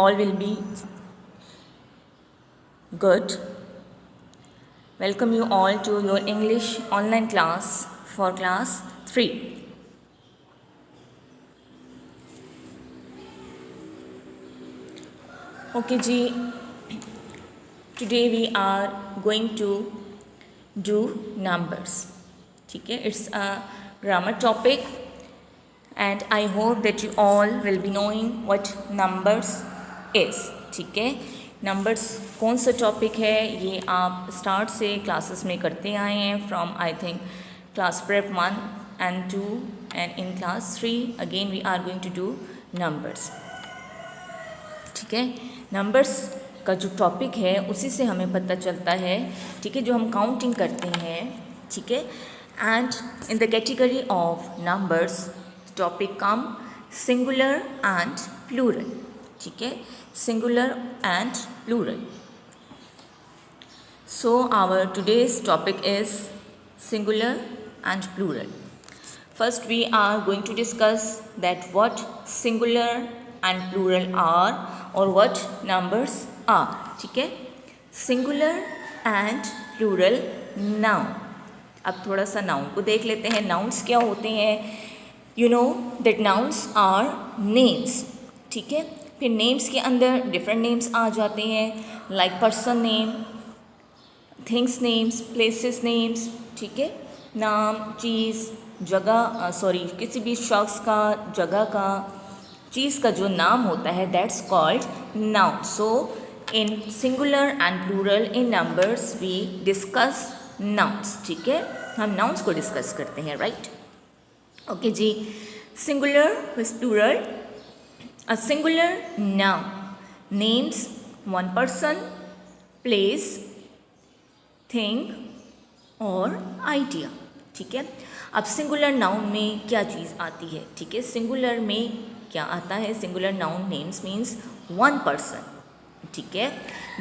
all will be good. Welcome you all to your English online class for class 3. Okay ji, today we are going to do numbers. ठीक है, it's a grammar topic and I hope that you all will be knowing what numbers is. ठीक है, numbers कौन सा topic है ये आप start से क्लासेस में करते आए हैं from I think class prep 1 and 2 and in class 3 again we are going to do numbers. ठीक है, नंबर्स का जो टॉपिक है उसी से हमें पता चलता है, ठीक है, जो हम काउंटिंग करते हैं, ठीक है, and in the category of numbers topic come singular and plural. ठीक है, singular and plural. So our today's topic is singular and plural. First we are going to discuss that what singular and plural are और what numbers are. ठीक है, singular and plural noun. अब थोड़ा सा noun को देख लेते हैं. नाउन्स क्या होते हैं? You know that nouns are names. ठीक है, फिर नेम्स के अंदर डिफरेंट नेम्स आ जाते हैं, like person name, things names, places names. ठीक है, नाम, चीज़, जगह, किसी भी शख्स का, जगह का, चीज़ का जो नाम होता है that's called noun. So in singular and plural in numbers we discuss nouns. ठीक है, हम नाउन्स को डिस्कस करते हैं, राइट? ओके जी. Singular with plural. A singular noun names one person, place, thing और आइडिया. ठीक है, अब सिंगुलर नाउन में क्या चीज़ आती है? ठीक है, सिंगुलर में क्या आता है? Singular noun names means one person. ठीक है,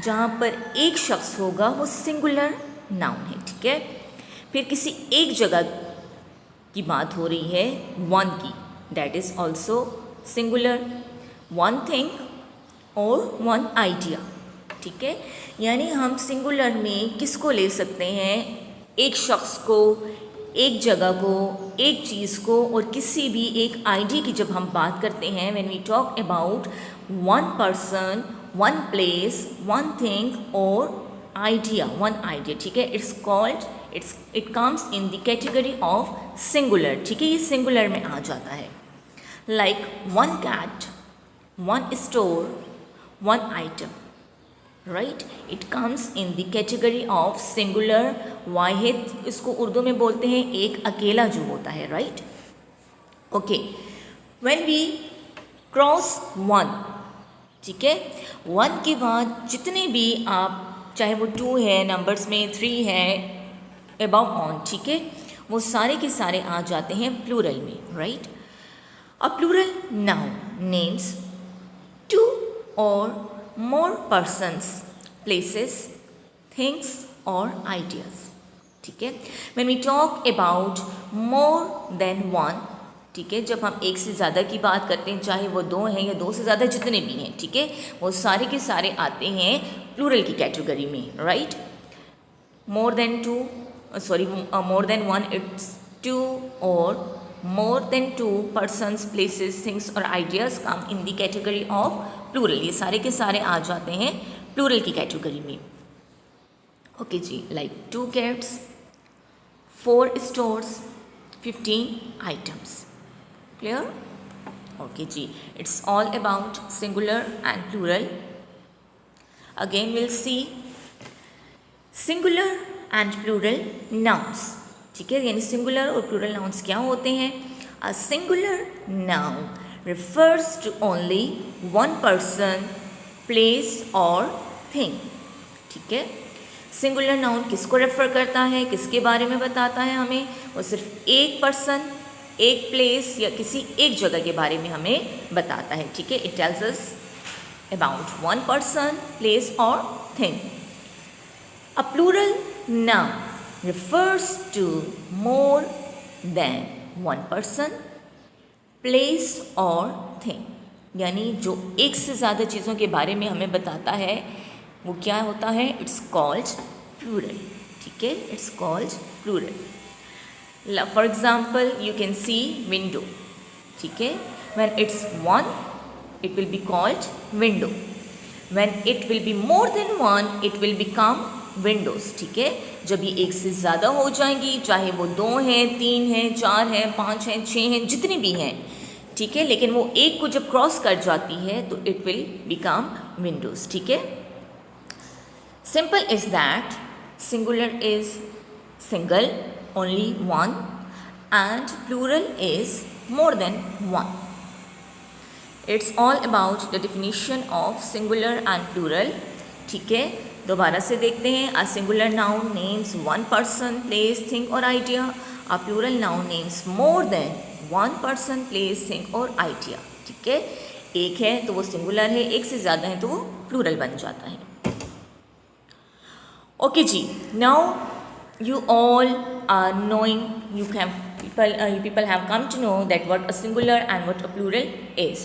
जहाँ पर एक शख्स होगा वो सिंगुलर नाउन है. ठीक है, फिर किसी एक जगह की बात हो रही है वन की, that is also singular. One thing और वन आइडिया. ठीक है, यानी हम सिंगुलर में किसको ले सकते हैं? एक शख्स को, एक जगह को, एक चीज़ को और किसी भी एक आइडिया की जब हम बात करते हैं, when we talk about one person, one place, one thing और आइडिया, वन आइडिया. ठीक है, it's called it comes in the category of singular. ठीक है, ये सिंगुलर में आ जाता है. Like one cat, one store, one item. Right, it comes in the category of singular. वाहिद इसको उर्दू में बोलते हैं, एक अकेला जो होता है, right? Okay, when we cross one, ठीक है, वन के बाद जितने भी आप, चाहे वो 2 है नंबर्स में, 3 है, अबव ऑन, ठीक है, वो सारे के सारे आ जाते हैं प्लूरल में, right? A plural noun names 2 और more persons, places, things or ideas. ठीक है, when we talk about more than one, ठीक है, जब हम एक से ज़्यादा की बात करते हैं, चाहे वो 2 हैं या 2 से ज़्यादा जितने भी हैं, ठीक है, वो सारे के सारे आते हैं प्लूरल की कैटेगरी में, right? more than 2, more than 1 it's 2 or more than 2 persons, places, things और ideas come in the category of plural. ये सारे के सारे आ जाते हैं प्लूरल की कैटेगरी में. ओके जी, like 2 cats, 4 stores, 15 items. Clear? Okay जी, it's all about singular and plural. Again we'll see singular and plural nouns. ठीक है, यानी सिंगुलर और प्लूरल नाउन्स क्या होते हैं? A singular noun refers to only one person, place और thing. ठीक है, सिंगुलर नाउन किसको रेफर करता है, किसके बारे में बताता है हमें? वो सिर्फ एक पर्सन, एक प्लेस या किसी एक जगह के बारे में हमें बताता है. ठीक है, it tells us about one person, place और thing. A plural noun refers to more than one person, place or thing. यानी जो एक से ज़्यादा चीज़ों के बारे में हमें बताता है वो क्या होता है, इट्स कॉल्ड प्लूरल, ठीक है, it's called plural. For example you can see window, ठीक है, when it's one it will be called window, when it will be more than one it will become windows, ठीक है। जब ये एक से ज़्यादा हो जाएंगी, चाहे वो 2 हैं, 3 हैं, 4 हैं, 5 हैं, 6 हैं, जितनी भी हैं, ठीक है, लेकिन वो एक को जब क्रॉस कर जाती है तो इट विल बिकम विंडोज़, ठीक है। Simple is that singular is single, only one, and plural is more than one. It's all about the definition of singular and plural, ठीक है। दोबारा से देखते हैं। A singular noun names one person, place, thing और idea. A plural noun names more than one person, place, thing और idea, ठीक है। एक है तो वो सिंगुलर है, एक से ज़्यादा है तो वो प्लूरल बन जाता है। ओके जी, now you all are knowing, you people have come to know that what a singular and what a plural is.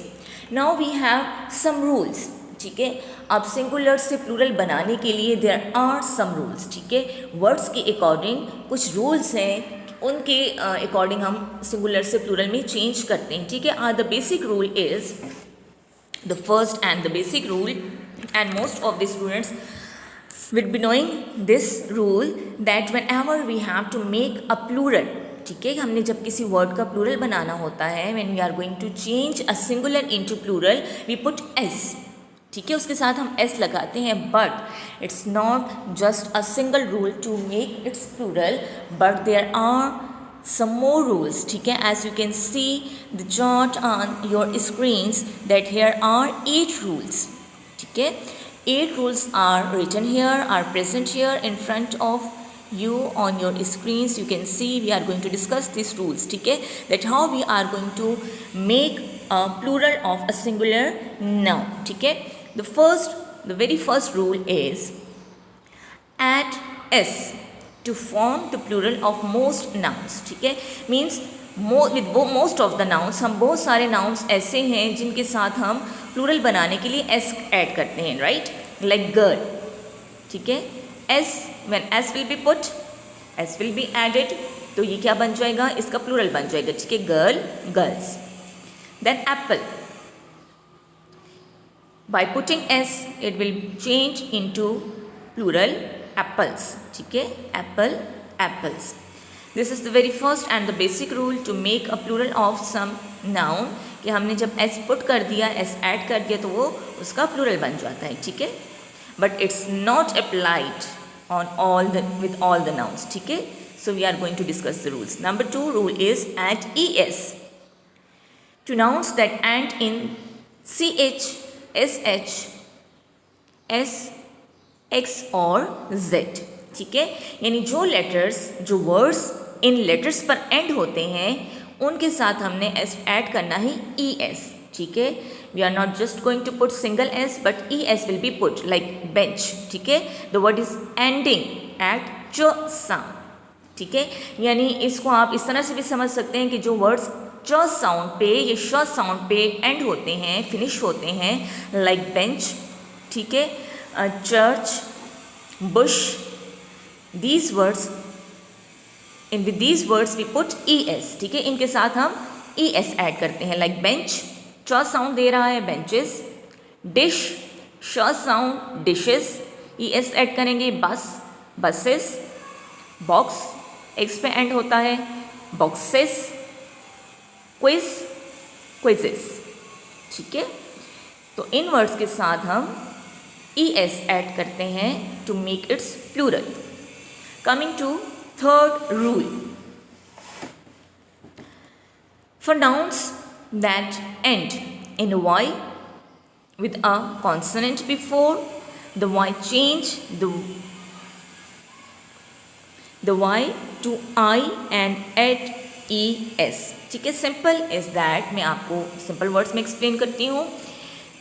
Now we have some rules, ठीक है। अब सिंगुलर से प्लूरल बनाने के लिए there are some rules, ठीक है। Words के अकॉर्डिंग कुछ रूल्स हैं, उनके अकॉर्डिंग हम सिंगुलर से प्लूरल में चेंज करते हैं, ठीक है। The basic rule is the first and the basic rule, and most of the students will be knowing this rule that whenever we have to make a plural, ठीक है, हमने जब किसी वर्ड का प्लूरल बनाना होता है, when we are going to change a singular into plural we put s, ठीक है, उसके साथ हम s लगाते हैं, but it's not just a single rule to make its plural, but there are some more rules, ठीक है। as you can see the chart on your screens that here are 8 rules, ठीक है। 8 rules are written here, are present here in front of you on your screens. You can see we are going to discuss these rules, ठीक है, that how we are going to make a plural of a singular noun, ठीक है। The very first rule is add s to form the plural of most nouns, ठीक है। means with most of the nouns, हम बहुत सारे nouns ऐसे हैं जिनके साथ हम प्लूरल बनाने के लिए s ऐड करते हैं, राइट, लाइक गर्ल, ठीक है। s when s will be put, s will be added, तो ये क्या बन जाएगा, इसका प्लूरल बन जाएगा, ठीक है, girl, girls. Then apple, by putting s it will change into plural apples, ठीक है, apple, apples. This is the very first and the basic rule to make a plural of some noun, कि हमने जब s put कर दिया, s add कर दिया तो वो उसका प्लूरल बन जाता है, ठीक है। But it's not applied on with all the nouns, ठीक है। So we are going to discuss the rules. Number 2 rule is add es to nouns that end in ch, sh, s, x और z, ठीक है। यानी जो letters, जो words in letters पर and होते हैं उनके साथ हमने s ऐड करना है es, ठीक है। We are not just going to put single s but es will be put like bench, ठीक है। The word is ending at च साउंड, ठीक है। यानी इसको आप इस तरह से भी समझ सकते हैं कि जो वर्ड्स च साउंड पे या श साउंड पे एंड होते हैं, फिनिश होते हैं, लाइक बेंच, ठीक है, church, Bush, these words, with these words we put es, ठीक है, इनके साथ हम es ऐड करते हैं, लाइक बेंच, च साउंड दे रहा है बेंचेस, डिश, श साउंड डिशेस, es ऐड करेंगे, बस, बसेस, बॉक्स, एक्स पे एंड होता है, बॉक्सेस, क्विज, क्विजेस, ठीक है। तो इन वर्ड्स के साथ हम es ऐड करते हैं to make it's plural. Coming to third rule, for nouns that end in y with a consonant before, the y change the y to I and add es, ठीक है। Simple is that, मैं आपको simple words में explain करती हूँ।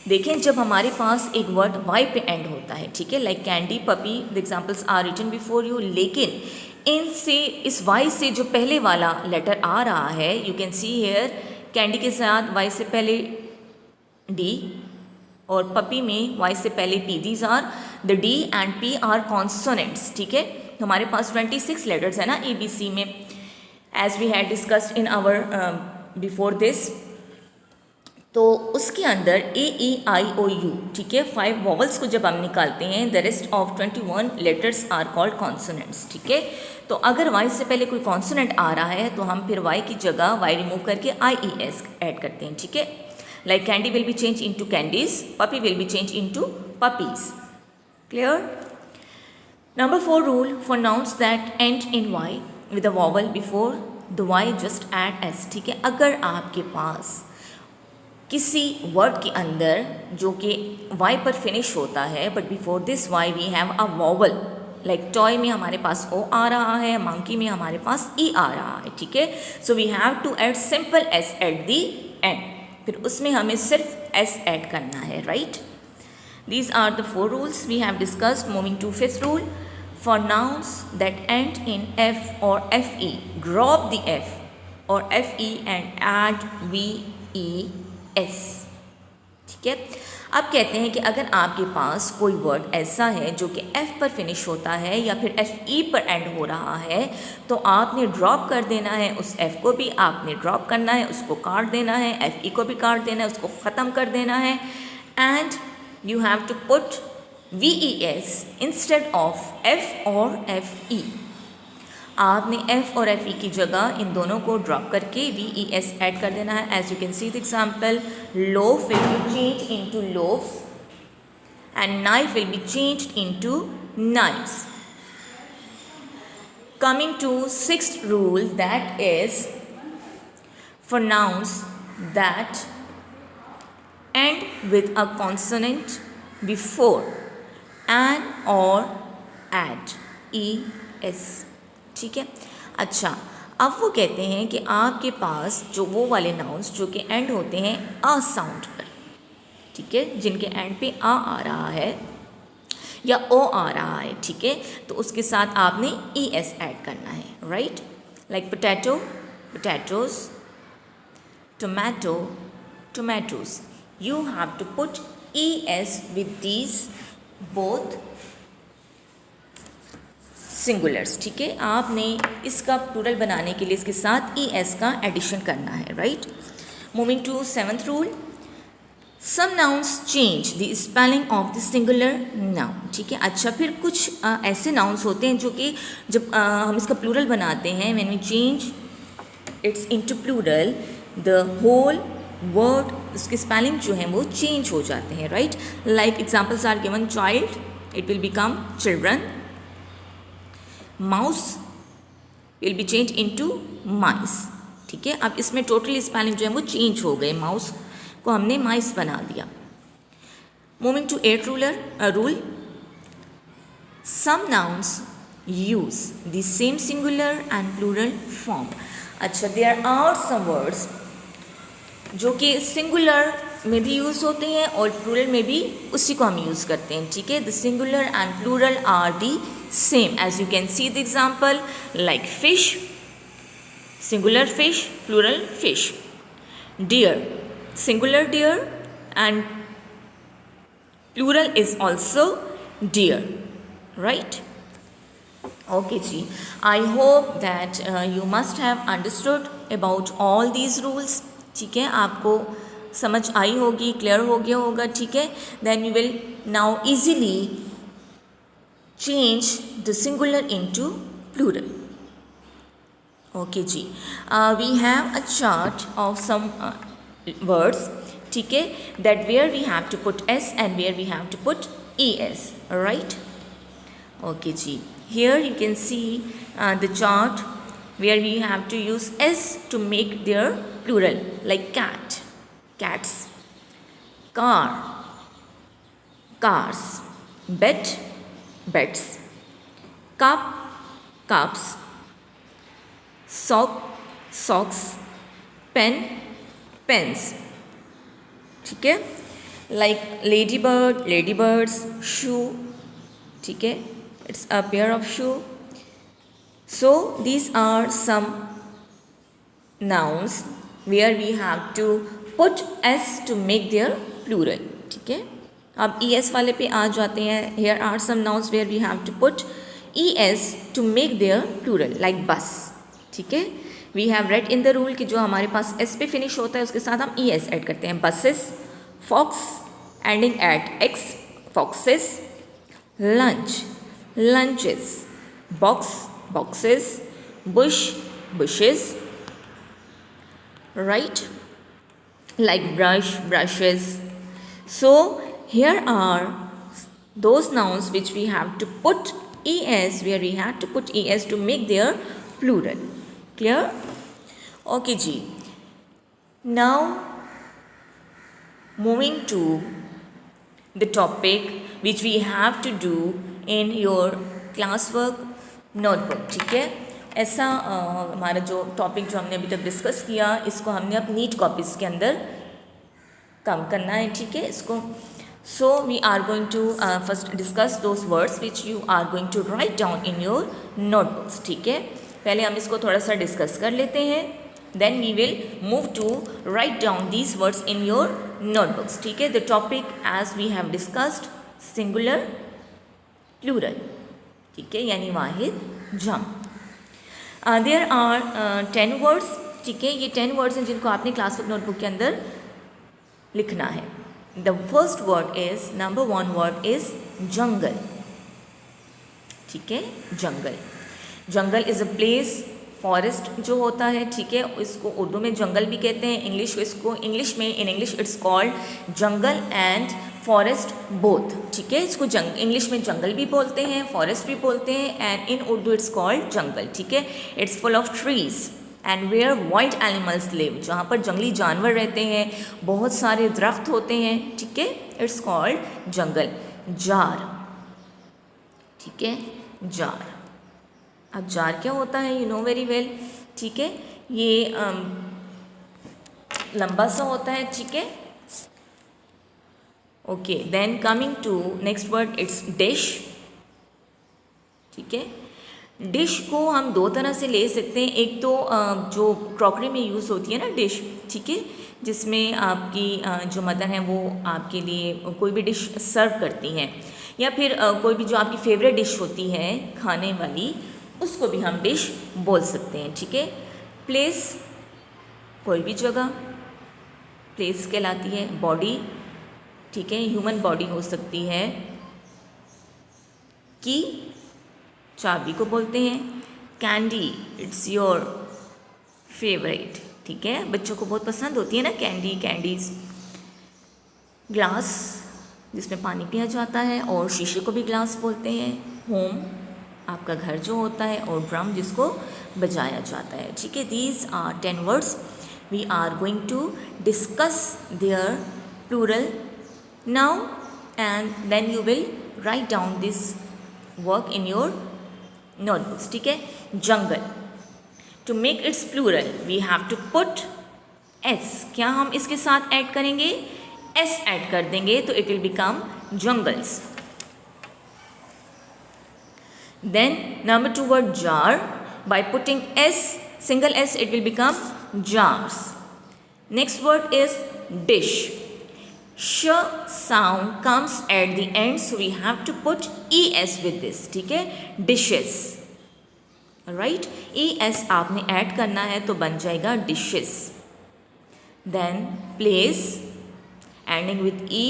देखें, जब हमारे पास एक वर्ड वाई पे एंड होता है, ठीक है, like candy, puppy, the examples are written before you, लेकिन इनसे इस वाई से जो पहले वाला लेटर आ रहा है, you can see here candy के साथ वाई से पहले डी, और पपी में वाई से पहले P. These are the D and P are consonants. ठीक है, तो हमारे पास 26 लेटर्स है ना ए बी सी में, as we had discussed in our before this. तो उसके अंदर ए ई आई ओ यू, ठीक है, 5 वॉवल्स को जब हम निकालते हैं, the rest of 21 letters are called consonants. ठीक है, तो अगर वाई से पहले कोई कॉन्सोनेंट आ रहा है तो हम फिर वाई की जगह वाई रिमूव करके आई ई एस ऐड करते हैं. ठीक है, like candy will be change into candies, puppy will be change into puppies. Clear? Number 4 rule for nouns that end in Y with a vowel before the Y just add S. ठीक है, अगर आपके पास किसी word के अंदर जो कि Y पर फिनिश होता है, but before this Y we have a vowel, like toy में हमारे पास ओ आ रहा है, मंकी में हमारे पास ई आ रहा है. ठीक है, so we have to add simple s at the end, फिर उसमें हमें सिर्फ एस ऐड करना है. Right, these are the 4 rules we have discussed. Moving to 5th rule, for nouns that end in f और F e, drop the f और F e and add v E s. ठीक है, अब कहते हैं कि अगर आपके पास कोई वर्ड ऐसा है जो कि एफ पर फिनिश होता है या फिर एफ ई पर एंड हो रहा है, तो आपने ड्रॉप कर देना है, उस एफ को भी आपने ड्रॉप करना है, उसको काट देना है, एफ ई को भी काट देना है, उसको ख़त्म कर देना है, and you have to put V E S instead of F और एफ ई. आपने एफ और एफ ई की जगह इन दोनों को ड्रॉप करके वी ई एस ऐड कर देना है. As you can see the example, loaf will be change into loafs and knife will be changed into knifes. Coming to 6th rule, that is for nouns that end with a consonant before n or at e s. ठीक है, अच्छा, अब वो कहते हैं कि आपके पास जो वो वाले नाउन्स जो कि एंड होते हैं आ साउंड पर, ठीक है, जिनके एंड पे आ रहा है या ओ आ रहा है, ठीक है, तो उसके साथ आपने ई एस ऐड करना है. Right, like potato, potatoes, tomato, tomatoes. You have to put E S with these both singulars. ठीक है, आपने इसका प्लूरल बनाने के लिए इसके साथ ई एस का एडिशन करना है. Right, moving to 7th rule, some nouns change the spelling of the singular noun. ठीक है, अच्छा, फिर कुछ ऐसे नाउन्स होते हैं जो कि जब हम इसका प्लूरल बनाते हैं, when we change its into plural, the whole word, उसके स्पेलिंग जो हैं वो चेंज हो जाते हैं. Right, like examples are given, child it will become children, mouse will be change into mice. ठीक है, अब इसमें टोटली स्पेलिंग जो है वो चेंज हो गए, माउस को हमने माइस बना दिया. Moving to 8th rule, some nouns use the same singular and plural form. अच्छा, देयर आर सम वर्ड्स जो कि सिंगुलर में भी यूज़ होते हैं और प्लूरल में भी उसी को हम यूज़ करते हैं. ठीक है, the singular and plural are the same, as you can see the example, like fish, singular fish, plural fish. Deer, singular deer and plural is also deer. Right, okay ji, I hope that you must have understood about all these rules. ठीक है, आपको समझ आई होगी, clear हो गया होगा. ठीक है, then you will now easily change the singular into plural. Okay ji, we have a chart of some words, ठीक है, that where we have to put s and where we have to put es. Right, okay ji, here you can see the chart where we have to use s to make their plural, like cat, cats, car, cars, bed, beds, cup, cups, sock, socks, pen, pens. ठीक है, like ladybird, ladybirds, shoe. ठीक है, it's a pair of shoe. So these are some nouns where we have to put s to make their plural, ठीक है। अब ES वाले पे आ जाते हैं। Here are some nouns where we have to put ES to make their plural, like bus, ठीक है। We have read in the rule कि जो हमारे पास S पे फिनिश होता है उसके साथ हम ES ऐड करते हैं। buses, fox ending at X, foxes, lunch, lunches, box, boxes, bush, bushes, right, like brush, brushes. So here are those nouns which we have to put ES, where we have to put ES to make their plural. Clear? Okay ji. Now moving to the topic which we have to do in your classwork notebook, ठीक है। ऐसा हमारा जो topic जो हमने अभी तक discuss किया, इसको हमने अपनी नीट कॉपीज़ के अंदर काम करना है, ठीक है। इसको so we are going to first discuss those words which you are going to write down in your notebooks, ठीक है। पहले हम इसको थोड़ा सा डिस्कस कर लेते हैं, then we will move to write down these words in your notebooks, ठीक है। The topic as we have discussed singular plural, ठीक है, यानी वाहिद जम। देयर आर 10 वर्ड्स, ठीक है। ये 10 वर्ड्स हैं जिनको आपने क्लासवर्क नोटबुक के अंदर लिखना है। The first word is, number 1 word is jungle, ठीक है। Jungle, jungle is a place, forest जो होता है, ठीक है, इसको उर्दू में जंगल भी कहते हैं, इंग्लिश में in English it's called jungle and forest both, ठीक है। इसको इंग्लिश में जंगल भी बोलते हैं, फॉरेस्ट भी बोलते हैं, and in Urdu it's called jungle, ठीक है। It's full of trees and where wild animals live, जहाँ पर जंगली जानवर रहते हैं, बहुत सारे दरख्त होते हैं, ठीक है, इट्स कॉल्ड जंगल। जार, ठीक है, जार। अब जार क्या होता है, यू नो वेरी वेल, ठीक है। ये लंबा सा होता है, ठीक है। Okay, then coming to next word, it's dish, ठीक है। डिश को हम दो तरह से ले सकते हैं। एक तो जो क्रॉकरी में यूज़ होती है ना डिश, ठीक है, जिसमें आपकी जो मदर हैं वो आपके लिए कोई भी डिश सर्व करती हैं, या फिर कोई भी जो आपकी फेवरेट डिश होती है खाने वाली, उसको भी हम डिश बोल सकते हैं, ठीक है। प्लेस, कोई भी जगह प्लेस कहलाती है। बॉडी, ठीक है, ह्यूमन बॉडी हो सकती है। की, चाबी को बोलते हैं। कैंडी, इट्स योर फेवरेट, ठीक है, बच्चों को बहुत पसंद होती है ना कैंडीज़। ग्लास, जिसमें पानी पिया जाता है, और शीशे को भी ग्लास बोलते हैं। होम, आपका घर जो होता है, और ड्रम, जिसको बजाया जाता है, ठीक है। These are 10 words, we are going to discuss their plural now, and then you will write down this work in your notebooks, ठीक है। Jungle, to make it's plural we have to put s, क्या हम इसके साथ add करेंगे, S add कर देंगे तो it will become jungles. Then number 2 word jar, by putting S, single S, it will become jars. Next word is dish, sh sound comes at the end, so we have to put es with this, ठीक है, dishes, right, es आपने add करना है तो बन जाएगा dishes। then place, ending with e,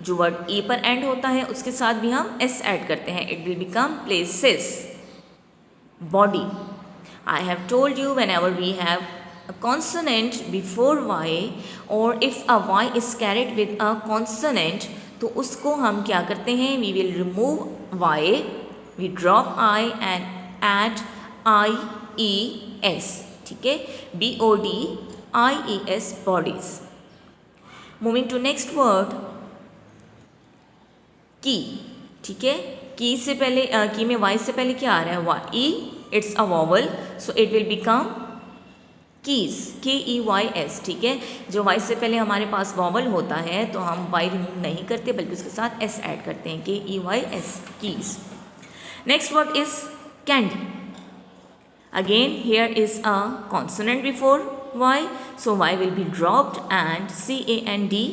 जो word e पर एंड होता है उसके साथ भी हम s ऐड करते हैं, it will become places। body, I have told you whenever we have a consonant before y, or if a y is carried with a consonant, तो उसको हम क्या करते हैं, we will remove y, we drop I and add IES, ठीक है, BODIES, bodies। Moving to next word, key, ठीक है। की से पहले, की में y से पहले क्या आ रहा है, y, it's a vowel, so it will become keys, KEYS, ठीक है। जो वाई से पहले हमारे पास वॉवल होता है तो हम वाई रिमूव नहीं करते बल्कि उसके साथ एस ऐड करते हैं, KEYS, keys. Next word is candy, again here is a consonant before Y, so Y will be dropped and CANDI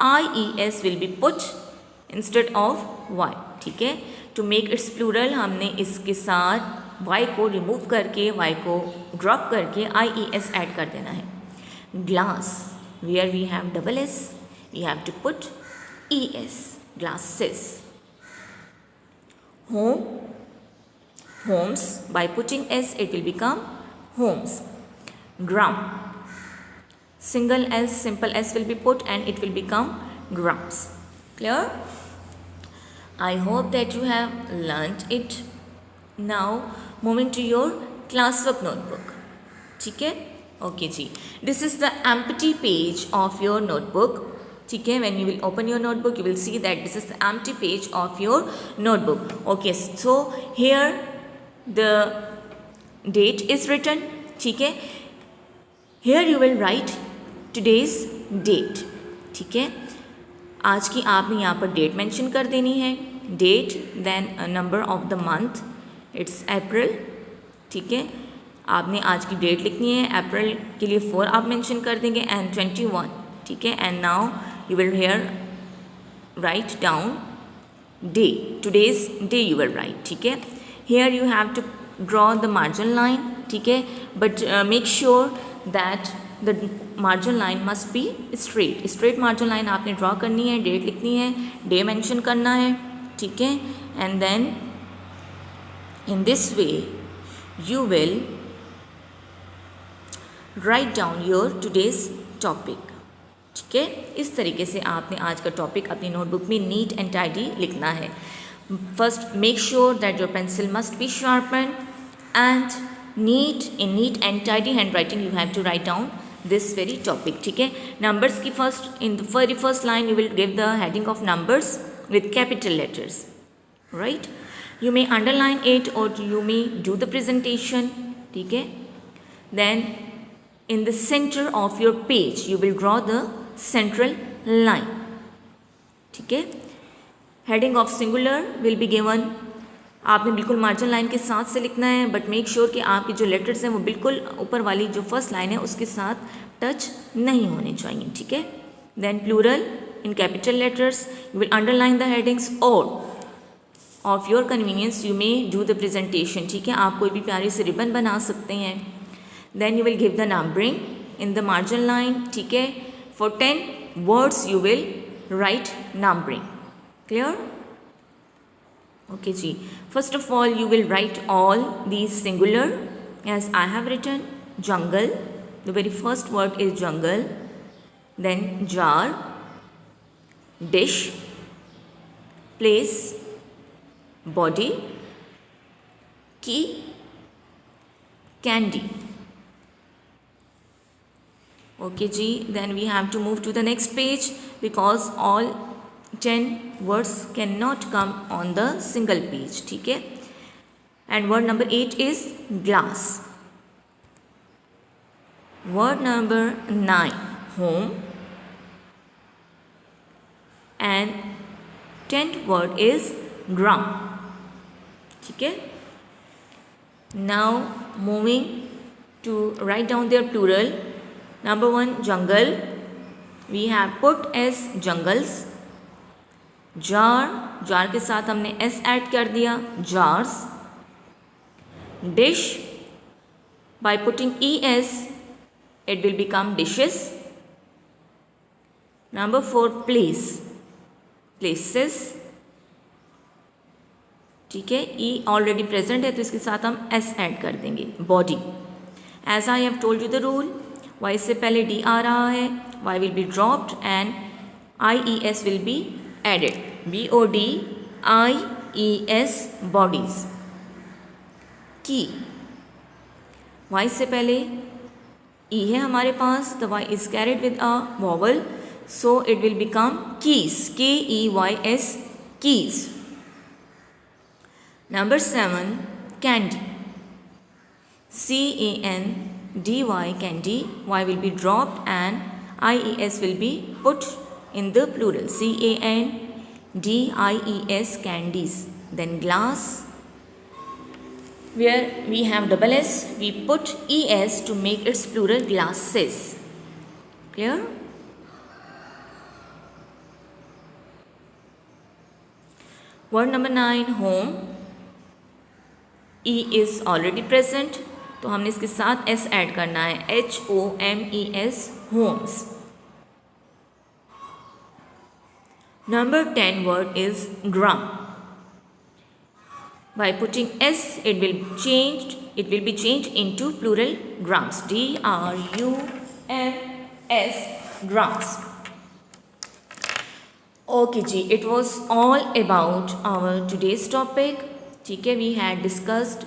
IES will be put instead of Y, ठीक है। To make it's plural हमने इसके साथ Y को remove करके, Y को drop करके IES add कर देना है। Glass, where we have double S, we have to put ES, glasses. Home, homes, by putting S it will become homes. Gram, single S, simple S will be put and it will become grams. Clear? I hope that you have learnt it. Now moving to your classwork notebook. ठीक है? Okay ji. This is the empty page of your notebook. ठीक है? When you will open your notebook, you will see that this is the empty page of your notebook. Okay. So here the date is written. ठीक है? Here you will write today's date. ठीक है? आज की आपने यहाँ पर date mention कर देनी है. Date, then number of the month, it's April. ठीक है? आपने आज की डेट लिखनी है. अप्रैल के लिए 4 आप मेंशन कर देंगे एंड 21. ठीक है? And now you will here write down day, today's day you will write. ठीक है? Here you have to draw the margin line. ठीक है? But make sure that the margin line must be straight. Straight margin line आपने draw करनी है, date लिखनी है, day mention करना है. ठीक है? And then in this way you will write down your today's topic. ठीक है? इस तरीके से आपने आज का टॉपिक अपनी नोटबुक में नीट एंड टाइडी लिखना है. First make sure that your pencil must be sharpen and neat and tidy handwriting you have to write down this very topic. ठीक है? numbers की first, in the very first line you will give the heading of numbers with capital letters, right? you may underline it or you may do the presentation. ठीक है? then in the center of your page you will draw the central line. ठीक है? heading of singular will be given. आपने बिल्कुल margin line के साथ से लिखना है, बट मेक श्योर कि आपके जो लेटर्स हैं वो बिल्कुल ऊपर वाली जो फर्स्ट लाइन है उसके साथ टच नहीं होने चाहिए. ठीक है? Then plural in capital letters, you will underline the headings or of your convenience you may do the presentation. ठीक है? आप कोई भी प्यारी से रिबन बना सकते हैं. Then you will give the numbering in the margin line. ठीक है? For 10 words you will write numbering. Clear? Okay जी. First of all you will write all these singular as I have written. Jungle, the very first word is jungle. Then jar, dish, place, body, key, candy. Okay जी. Then we have to move to the next page because all 10 words cannot come on the single page. ठीक है? and word number 8 is glass. word number 9 home and 10th word is drum. ठीक है? now moving to write down their plural. number 1 jungle, we have put as jungles. Jar, jar के साथ हमने S add कर दिया, jars. Dish, by putting E S it will become dishes. Number 4 place, places. ठीक है? ई already present है तो इसके साथ हम एस ऐड कर देंगे. Body, as I have told you the rule, Y से पहले डी आ रहा है, Y will be dropped and I E S will be added. BODIES, bodies. key, y से पहले e है हमारे पास, the y is carried with a vowel, so it will become keys. KEYS, keys. number 7 candy, CANDY, candy. y will be dropped and IES will be put in the plural. CANDIES, candies. then glass, where we have double S we put ES to make its plural, glasses. Clear? Word number 9 home, E is already present, तो हमने इसके साथ S add करना है, HOMES, Holmes. Number 10 word is gram. By putting s, it will be changed into plural grams. DRUMS, grams. Okay जी, it was all about our today's topic. ठीक है, we had discussed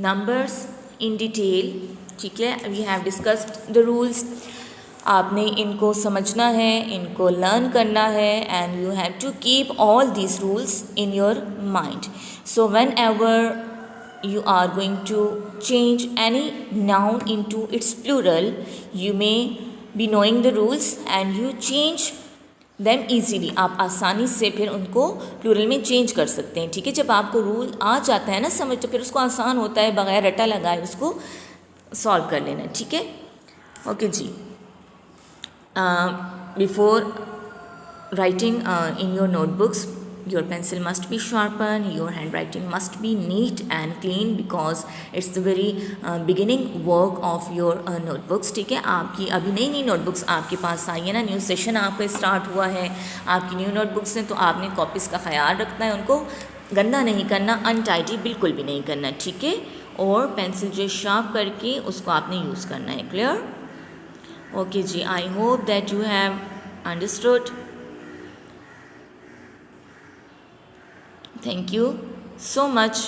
numbers in detail. ठीक है, we have discussed the rules. आपने इनको समझना है, इनको लर्न करना है, and you have to keep all these rules in your mind. So whenever you are going to change any noun into its plural, you may be knowing the rules and you change them easily. आप आसानी से फिर उनको plural में change कर सकते हैं. ठीक है, जब आपको रूल आ जाता है ना समझ, तो फिर उसको आसान होता है बगैर रटा लगाए उसको सॉल्व कर लेना. ठीक है, ओके जी. Before writing in your notebooks, your pencil must be sharpened, your handwriting must be neat and clean, because it's the very beginning work of your notebooks. ठीक है, आपकी अभी नई नई नोटबुक्स आपके पास आई है ना, न्यू सेशन आपका स्टार्ट हुआ है, आपकी न्यू नोटबुक्स हैं, तो आपने कॉपीज़ का ख्याल रखना है, उनको गंदा नहीं करना, अनटाइडी बिल्कुल भी नहीं करना. ठीक है, और पेंसिल जो शार्प करके उसको आपने यूज़ करना है. Clear? Okay ji, I hope that you have understood. Thank you so much